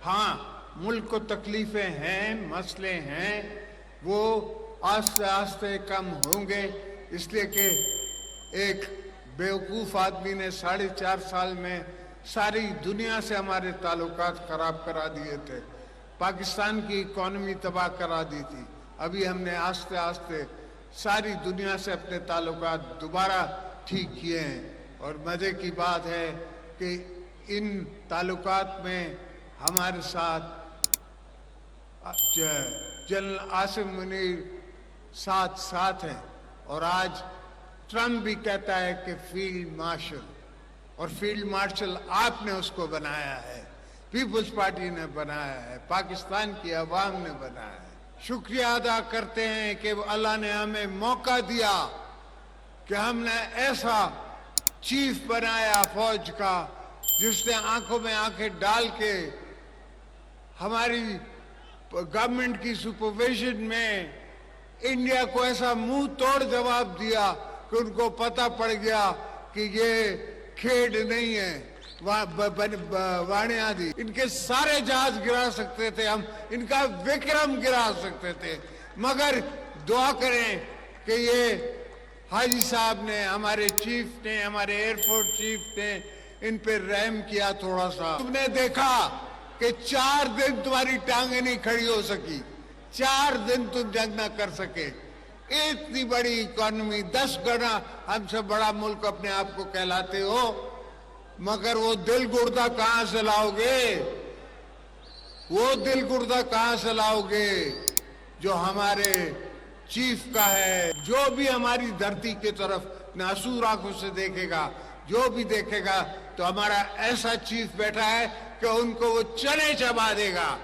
ہاں ملک کو تکلیفیں ہیں، مسئلے ہیں، وہ آہستہ آہستہ کم ہوں گے، اس لیے کہ ایک بیوقوف آدمی نے 4.5 سال میں ساری دنیا سے ہمارے تعلقات خراب کرا دیے تھے، پاکستان کی اکانومی تباہ کرا دی تھی۔ ابھی ہم نے آہستہ آہستہ ساری دنیا سے اپنے تعلقات دوبارہ ٹھیک کیے ہیں، اور مزے کی بات ہے کہ ان تعلقات میں ہمارے ساتھ جنرل عاصم منیر ساتھ ہیں، اور آج ٹرمپ بھی کہتا ہے کہ فیلڈ مارشل، اور فیلڈ مارشل آپ نے اس کو بنایا ہے، پیپلز پارٹی نے بنایا ہے، پاکستان کی عوام نے بنایا ہے۔ شکریہ ادا کرتے ہیں کہ اللہ نے ہمیں موقع دیا کہ ہم نے ایسا چیف بنایا فوج کا جس نے آنکھوں میں آنکھیں ڈال کے ہماری گورنمنٹ کی سپرویژن میں انڈیا کو ایسا منہ توڑ جواب دیا کہ ان کو پتہ پڑ گیا کہ یہ کھیڈ نہیں ہے، وانیا دی، ان کے سارے جہاز گرا سکتے تھے ہم، ان کا وکرم گرا سکتے تھے، مگر دعا کریں کہ یہ حاجی صاحب نے، ہمارے چیف نے، ہمارے ایئر فورس چیف نے ان پہ رحم کیا تھوڑا سا۔ تم نے دیکھا کہ 4 دن تمہاری ٹانگیں نہیں کھڑی ہو سکی، 4 دن تم جنگ نہ کر سکے، اتنی بڑی اکانومی، 10 گنا ہم سے بڑا ملک اپنے آپ کو کہلاتے ہو، مگر وہ دل گردہ کہاں سے لاؤ گے؟ وہ دل گردہ کہاں سے لاؤ گے جو ہمارے چیف کا ہے؟ جو بھی ہماری دھرتی کی طرف ناسور آنکھوں سے دیکھے گا، جو بھی دیکھے گا، تو ہمارا ایسا چیف بیٹھا ہے کہ ان کو وہ چنے چبا دے گا۔